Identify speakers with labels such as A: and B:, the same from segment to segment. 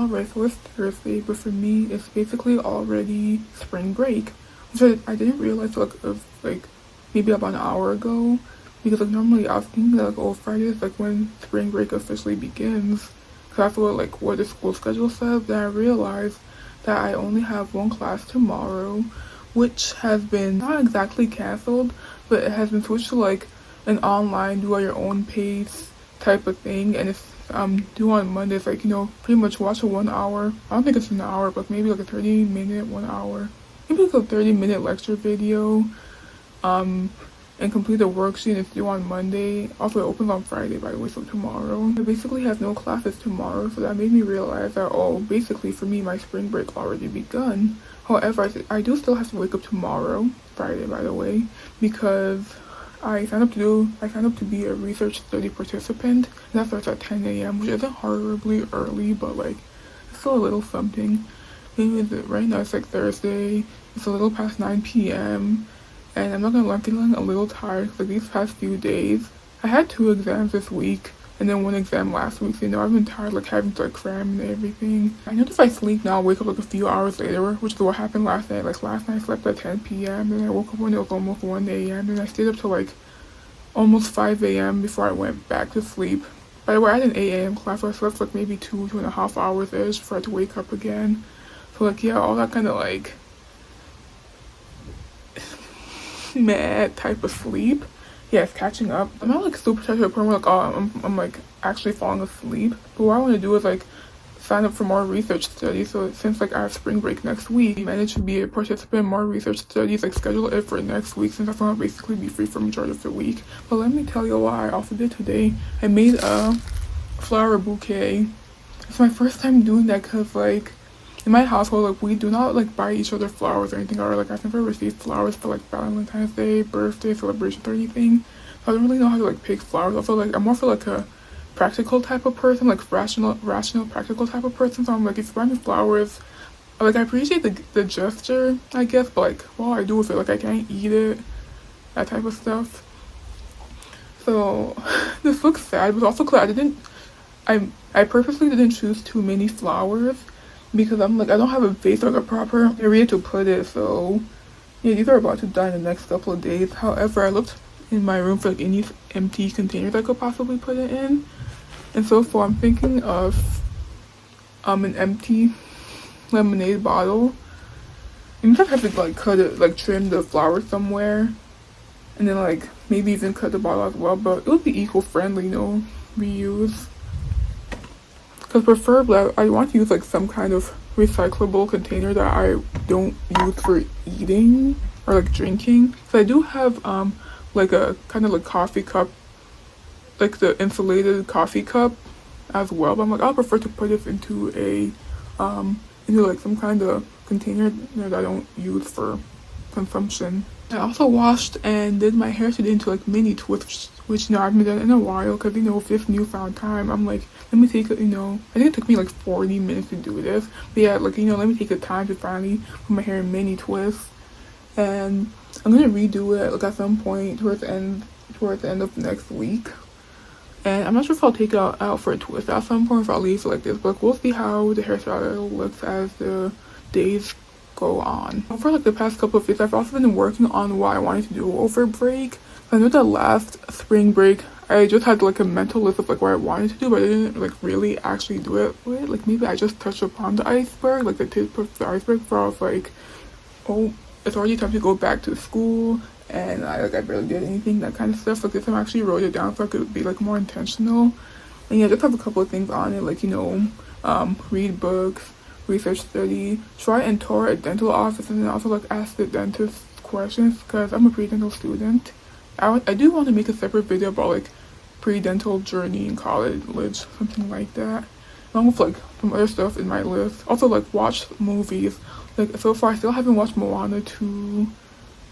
A: Alright, so it's Thursday, but for me, it's basically already spring break. Which I didn't realize like maybe about an hour ago, because like normally I was thinking that like, oh, Friday is like when spring break officially begins. Cause that's what the school schedule says. Then I realized that I only have one class tomorrow, which has been not exactly canceled, but it has been switched to like an online do at your own pace type of thing, and it's due on Mondays. Like, pretty much watch a 1 hour, I don't think it's an hour, but maybe like a 30-minute 1 hour, maybe like a 30-minute lecture video, and complete the worksheet. It's due on Monday. Also, it opens on Friday, by the way, so tomorrow. I basically have no classes tomorrow, so that made me realize that, oh, basically for me, my spring break already begun. However, I do still have to wake up tomorrow, Friday, by the way, because I signed up to be a research study participant, and that starts at 10 a.m., which isn't horribly early, but like, it's still a little something. Maybe right now it's like Thursday, it's a little past 9 p.m., and I'm not gonna lie, I'm feeling a little tired, like these past few days. I had 2 exams this week, and then 1 exam last week, so I've been tired, like having to like cram and everything. I know if I sleep now, I'll wake up like a few hours later, which is what happened last night. Like last night I slept at 10 p.m, and I woke up when it was almost 1 a.m, and I stayed up till like almost 5 a.m. before I went back to sleep. By the way, I had an 8 a.m. class, so I slept like maybe 2.5 hours-ish before I had to wake up again. So like, yeah, all that kind of like mad type of sleep, yeah, it's catching up. I'm not like super tired to the point where like, oh, I'm like actually falling asleep, but what I want to do is like sign up for more research studies. So since like I have spring break next week, I managed to be a participant in more research studies, like schedule it for next week, since I'm gonna basically be free for majority of the week. But let me tell you what I also did today. I made a flower bouquet. It's my first time doing that, because like in my household, like we do not like buy each other flowers or anything, or like I've never received flowers for like Valentine's Day, birthday celebrations, or anything. So I don't really know how to like pick flowers. Also, like I'm more for like a practical type of person, like rational practical type of person. So I'm like, if you buy me flowers, like I appreciate the gesture, I guess, but like what I do with it, like I can't eat it, that type of stuff. So this looks sad, but also because I purposely didn't choose too many flowers, because I'm like, I don't have a vase or like a proper area to put it. So yeah, these are about to die in the next couple of days. However, I looked in my room for like any empty containers I could possibly put it in, and so far I'm thinking of an empty lemonade bottle. You just have to like cut it, like trim the flower somewhere, and then like maybe even cut the bottle as well, but it would be eco-friendly, reuse. Because preferably I want to use like some kind of recyclable container that I don't use for eating or like drinking. So I do have like a kind of like coffee cup, like the insulated coffee cup as well, but I'm like, I'll prefer to put it into into like some kind of container that I don't use for consumption. I also washed and did my hair today into like mini twists, which I haven't done in a while, because with this newfound time, I'm like, let me take it. I think it took me like 40 minutes to do this, but yeah, like let me take the time to finally put my hair in mini twists, and I'm gonna redo it like at some point towards the end of next week. And I'm not sure if I'll take it out for a twist at some point, if I'll leave it like this, but like, we'll see how the hairstyle looks as the days go on. For like the past couple of days, I've also been working on what I wanted to do over break. I know that last spring break, I just had like a mental list of like what I wanted to do, but I didn't like really actually do it with it. Like maybe I just touched upon the iceberg, like the tip of the iceberg, where I was like, oh, it's already time to go back to school, and I barely did anything, that kind of stuff. Like this time I actually wrote it down so I could be like more intentional. And yeah, just have a couple of things on it, like read books, research study, try and tour a dental office, and then also like ask the dentist questions, because I'm a pre-dental student. I do want to make a separate video about like pre-dental journey in college, something like that, along with like some other stuff in my list. Also like watch movies. Like so far I still haven't watched Moana 2,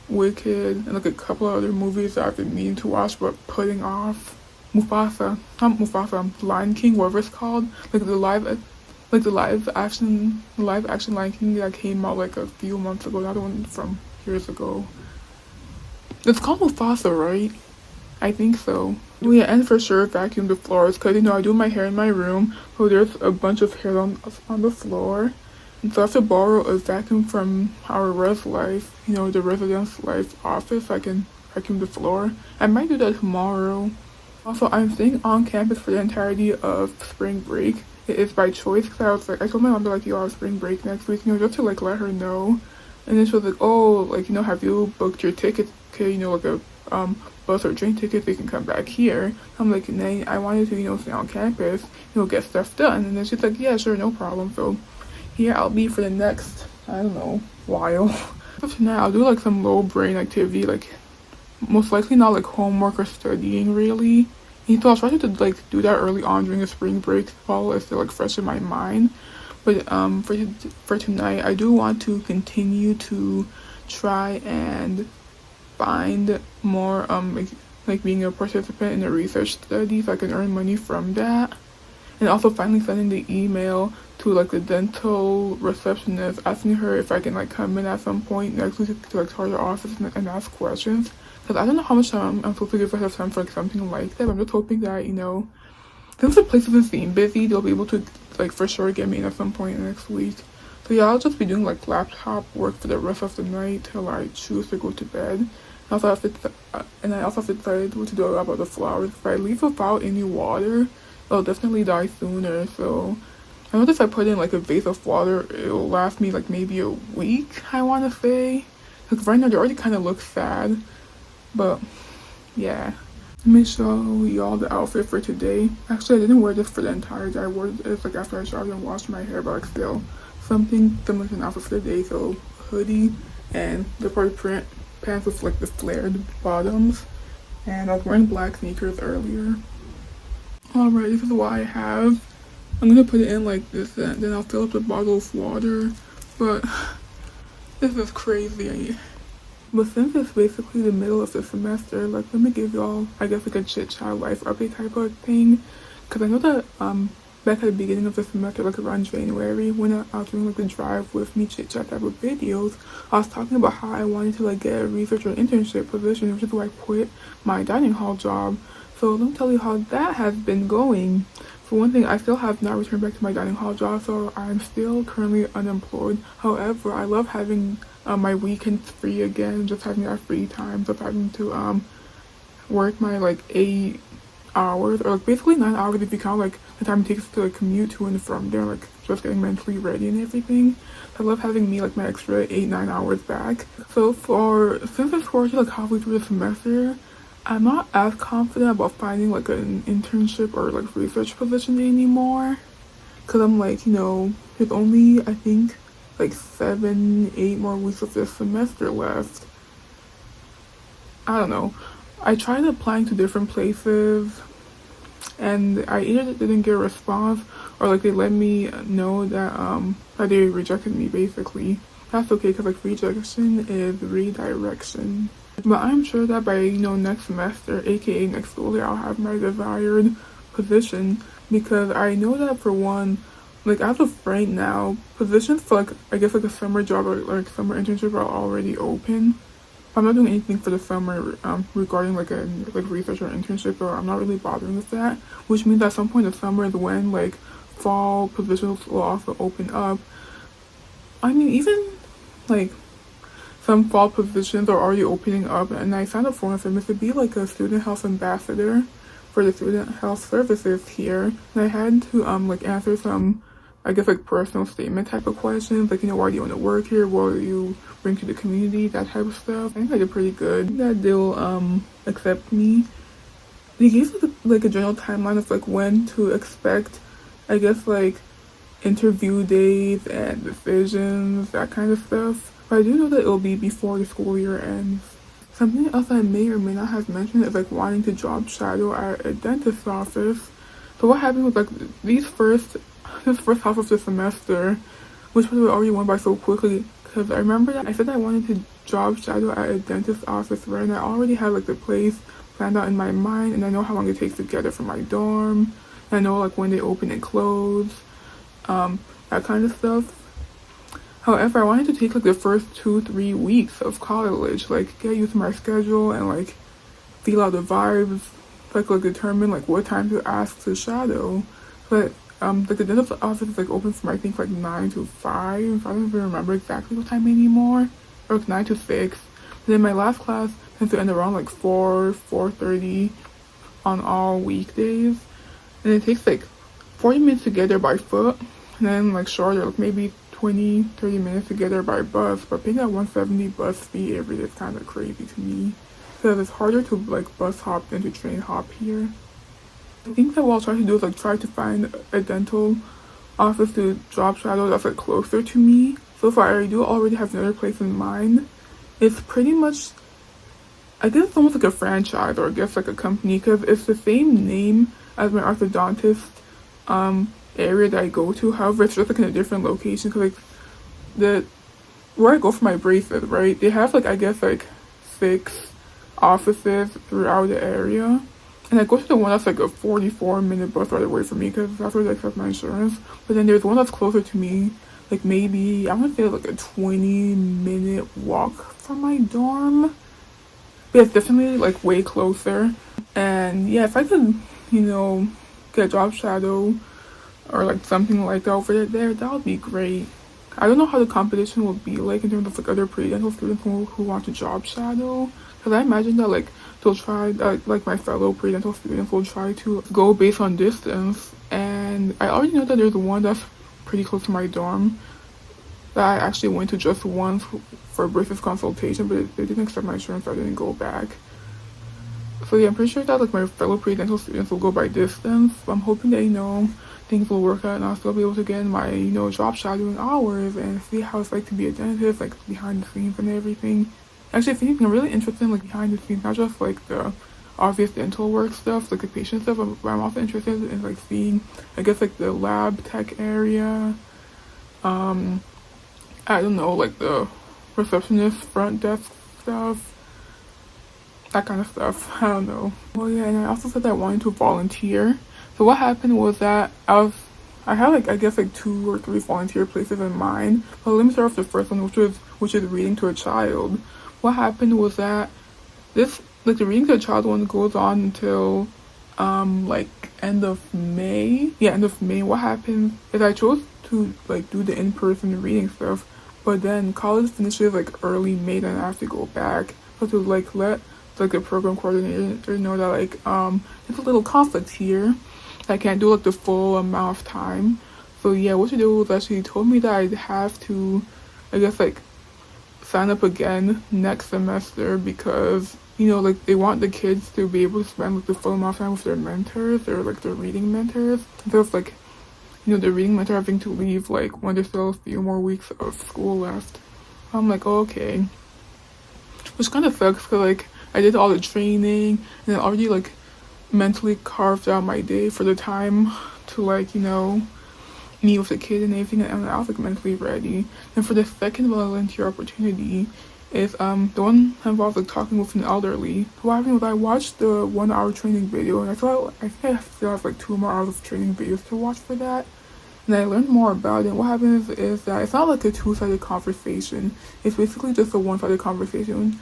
A: Wicked, and like a couple of other movies that I've been meaning to watch but putting off. Lion King, whatever it's called, like the live action Lion King that came out like a few months ago, not the one from years ago. It's called Mufasa, right? I think so. Oh yeah, and for sure vacuum the floors, because I do my hair in my room, so there's a bunch of hair on the floor. And so I have to borrow a vacuum from our res life, the residence life office. I can vacuum the floor. I might do that tomorrow. Also, I'm staying on campus for the entirety of spring break. It is by choice, because I told my mom like, yo, I have spring break next week, just to like let her know. And then she was like, oh, like, have you booked your tickets? Okay, like a bus or train tickets, they can come back here. I'm like, nay, I wanted to, stay on campus, get stuff done. And then she's like, yeah, sure, no problem. So here I'll be for the next, I don't know, while. So tonight I'll do like some low brain activity, like most likely not like homework or studying really. And so I'll try to like do that early on during the spring break while it's still like fresh in my mind. But for tonight, I do want to continue to try and find more like being a participant in a research study, so I can earn money from that. And also finally sending the email to like the dental receptionist, asking her if I can like come in at some point next week to like start her office and ask questions, because I don't know how much time I'm supposed to give myself time for like something like that. But I'm just hoping that since the place doesn't seem busy, they'll be able to like for sure get me in at some point next week. So yeah, I'll just be doing like laptop work for the rest of the night till I choose to go to bed. I also have to decide what to do about the flowers. If I leave without any water, they'll definitely die sooner. So I noticed I put in like a vase of water, it'll last me like maybe a week, I want to say. Because right now they already kind of look sad. But yeah. Let me show y'all the outfit for today. Actually, I didn't wear this for the entire day. I wore this like after I showered and washed my hair, but like still something similar to an outfit for the day. So hoodie and the print pants with like the flared bottoms, and I was wearing black sneakers earlier. Alright, this is what I have. I'm gonna put it in like this, and then I'll fill up the bottle of water. But this is crazy. But since it's basically the middle of the semester, like let me give y'all, I guess, like a chit-chat life update type of thing. Because I know that back at the beginning of the semester, like around January, when I was doing like the drive with me chit-chat type of videos, I was talking about how I wanted to like get a research or internship position, which is why I quit my dining hall job. So let me tell you how that has been going. For one thing, I still have not returned back to my dining hall job, so I'm still currently unemployed. However, I love having my weekends free again, just having that free time, just having to work my like 8 hours, or like basically 9 hours if you count like the time it takes to like commute to and from there, like just getting mentally ready and everything. I love having me like my extra 8-9 hours back. So since it's already like halfway through the semester, I'm not as confident about finding like an internship or like research position anymore, because I'm like, there's only I think like 7-8 more weeks of this semester left. I don't know. I tried applying to different places, and I either didn't get a response, or like they let me know that that they rejected me basically. That's okay, because like rejection is redirection. But I'm sure that by next semester, aka next school year, I'll have my desired position, because I know that for one, like as of right now, positions for like I guess like a summer job or like summer internship are already open. I'm not doing anything for the summer regarding like a research or internship, or I'm not really bothering with that, which means at some point in the summer is when like fall positions will also open up. I mean, even like some fall positions are already opening up, and I signed up for one of them. It could be like a student health ambassador for the student health services here, and I had to like answer some, I guess, like personal statement type of questions, like why do you want to work here, what do you bring to the community, that type of stuff. I think I did pretty good. That they'll accept me. They gave like a general timeline of like when to expect, I guess, like interview dates and decisions, that kind of stuff. But I do know that it'll be before the school year ends. Something else I may or may not have mentioned is like wanting to job shadow at a dentist's office. So what happened was like this first half of the semester, which was already went by so quickly, because I remember that I said that I wanted to job shadow at a dentist's office, right? And I already had like the place planned out in my mind, and I know how long it takes to get it from my dorm. And I know like when they open and close, that kind of stuff. However, I wanted to take like the first 2-3 weeks of college, like get used to my schedule and like feel out the vibes, like determine like what time to ask to shadow. But like the dental office is like open from I think like 9 to 5. I don't even remember exactly what time anymore. Or like 9 to 6. And then my last class tends to end around like 4:30 on all weekdays. And it takes like 40 minutes to get there by foot, and then like shorter, like maybe 20-30 minutes to get there by bus. But paying that 170 bus fee every day is kind of crazy to me, because it's harder to like bus hop than to train hop here. I think that what I'll try to do is like try to find a dental office to job shadow that's like closer to me. So far I do already have another place in mind. It's pretty much, I guess it's almost like a franchise, or I guess like a company, because it's the same name as my orthodontist area that I go to. However, it's just like in a different location, because like where I go for my braces, right, they have like I guess like 6 offices throughout the area, and I go to the one that's like a 44-minute bus ride away from me, because that's where they accept my insurance. But then there's one that's closer to me, like maybe I want to say like a 20-minute walk from my dorm. But it's definitely like way closer. And yeah, if I could, get a job shadow or like something like that over there, that would be great. I don't know how the competition will be like in terms of like other pre-dental students who want to job shadow, because I imagine that like they'll try, like my fellow pre-dental students will try to go based on distance. And I already know that there's one that's pretty close to my dorm that I actually went to just once for braces consultation, but they didn't accept my insurance, so I didn't go back. So yeah, I'm pretty sure that like my fellow pre-dental students will go by distance. So I'm hoping that things will work out, and I'll still be able to get in my job shadowing hours and see how it's like to be a dentist, like behind the scenes and everything. Actually, if anything, I'm really interested in like behind the scenes, not just like the obvious dental work stuff, like the patient stuff, but I'm also interested in like seeing, I guess, like the lab tech area. I don't know, like the receptionist front desk stuff, that kind of stuff. I don't know. Well, yeah, and I also said that I wanted to volunteer. So what happened was that I had like I guess like 2 or 3 volunteer places in mind. But let me start off the first one, which is reading to a child. What happened was that the reading to a child one goes on until like end of May. Yeah, end of May. What happened is I chose to like do the in-person reading stuff, but then college finishes like early May, then I have to go back. So to like let like the program coordinator know that like there's a little conflict here. I can't do like the full amount of time. So yeah, what she did was actually told me that I'd have to, I guess, like sign up again next semester, because like they want the kids to be able to spend like the full amount of time with their mentors, or like their reading mentors, instead of like the reading mentor having to leave like when there's still a few more weeks of school left. I'm like, oh, okay, which kind of sucks, because like I did all the training and I already like mentally carved out my day for the time to like meet with the kid and everything, and I was like mentally ready. And for the second volunteer opportunity is the one that involves like talking with an elderly. So what happened was I watched the 1-hour training video, and I think I still have like 2 more hours of training videos to watch for that. And I learned more about it. What happens is that it's not like a 2-sided conversation. It's basically just a 1-sided conversation,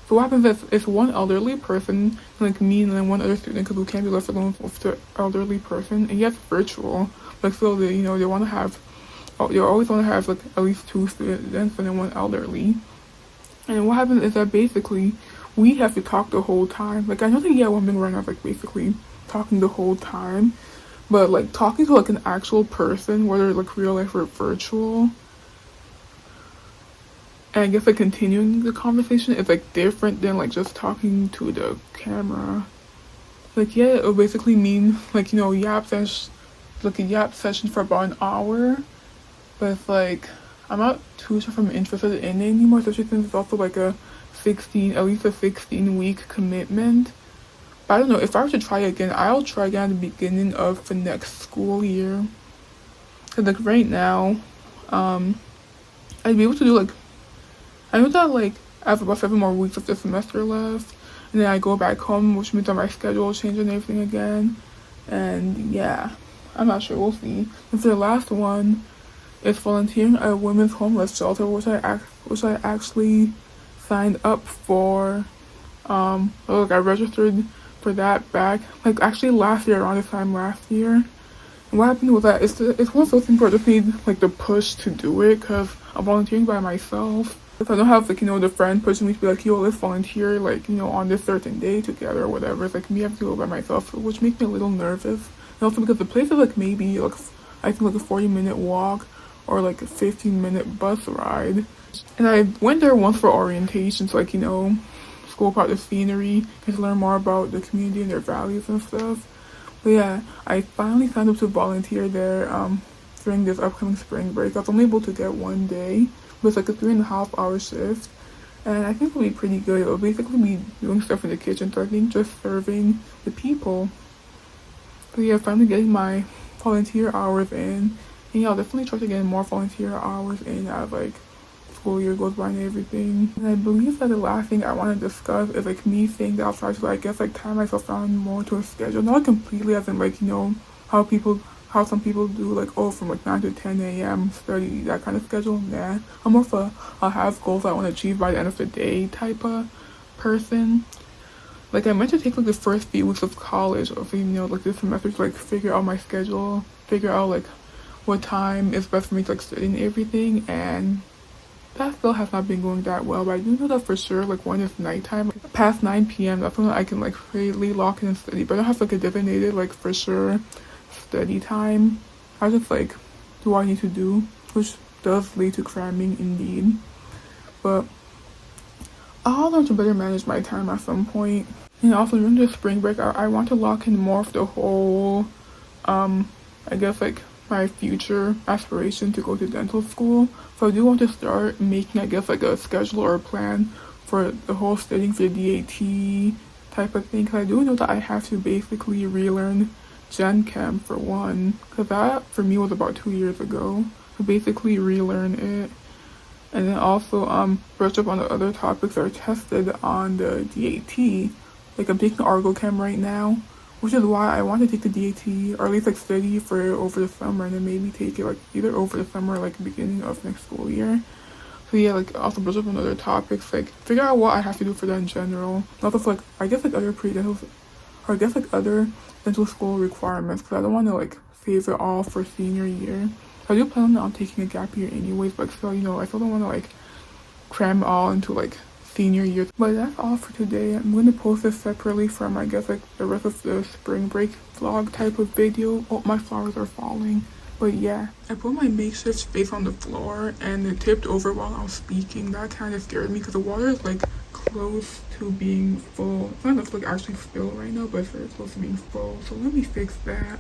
A: so what happens is it's one elderly person, like me, and then one other student, because we can't be left alone with the elderly person. And yes, virtual. Like, so they always want to have like at least 2 students and then 1 elderly. And what happens is that basically we have to talk the whole time. Like, I know that one thing right now is like basically talking the whole time, but like talking to like an actual person, whether like real life or virtual, and I guess like continuing the conversation is like different than like just talking to the camera. Like, yeah, it would basically mean like a yap session for about an hour, but it's like I'm not too sure if I'm interested in it anymore, especially since it's also like at least a 16-week commitment. But I don't know, if I were to try again, I'll try again at the beginning of the next school year. Cause like right now, I'd be able to do like, I know that like I have about 7 more weeks of the semester left, and then I go back home, which means that my schedule will change and everything again. And yeah, I'm not sure, we'll see. And for the last one, it's volunteering at a women's homeless shelter, which I actually signed up for Like I registered for that back like actually last year, around this time last year. And what happened was that it's one of those things where I just need like the push to do it because I'm volunteering by myself. If I don't have like the friend pushing me to be like, yo, let's volunteer like on this certain day together or whatever. It's like me having to go by myself, which makes me a little nervous. And also because the place is like maybe like I think like a 40-minute walk or like a 15-minute bus ride. And I went there once for orientation, so like school about the scenery, get to learn more about the community and their values and stuff. But yeah, I finally signed up to volunteer there during this upcoming spring break. I was only able to get one day, but it's like a 3.5 hour shift. And I think it'll be pretty good. It'll basically be doing stuff in the kitchen, so I think just serving the people. But yeah, finally getting my volunteer hours in. And yeah, I'll definitely try to get more volunteer hours in as like school year goes by and everything. And I believe that the last thing I want to discuss is like me saying that I'll try to I guess like tie myself down more to a schedule. Not completely as in like how some people do like from like 9 to 10 a.m. study, that kind of schedule. Nah, I'm more of a I'll have goals I want to achieve by the end of the day type of person. Like I meant to take like the first few weeks of college of like this semester to like figure out my schedule, figure out like what time is best for me to like study and everything, and that still has not been going that well. But I do know that for sure like when it's nighttime, like, past 9 p.m. that's when I can like really lock in and study. But I don't have like a designated like for sure study time. I just like do what I need to do, which does lead to cramming indeed. But I'll learn to better manage my time at some point. And also during the spring break, I want to lock in more of the whole I guess like my future aspiration to go to dental school. So I do want to start making I guess like a schedule or a plan for the whole studying for the DAT type of thing, because I do know that I have to basically relearn Gen Chem for one, because that for me was about 2 years ago. So basically relearn it, and then also brush up on the other topics that are tested on the DAT. Like I'm taking Argo Chem right now, which is why I want to take the DAT, or at least like study for it over the summer, and then maybe take it like either over the summer or like beginning of next school year. So yeah, like also brush up on other topics, like figure out what I have to do for that in general. And also like I guess like other pre-dental, or I guess like other dental school requirements, because I don't want to like save it all for senior year. So I do plan on taking a gap year anyways, but still I still don't want to like cram all into like senior year. But that's all for today. I'm going to post this separately from I guess like the rest of the spring break vlog type of video. Oh, my flowers are falling. But yeah, I put my makeshift space on the floor and it tipped over while I was speaking. That kind of scared me because the water is like close to being full. It's not enough to like actually spill right now, but it's very close to being full. So let me fix that.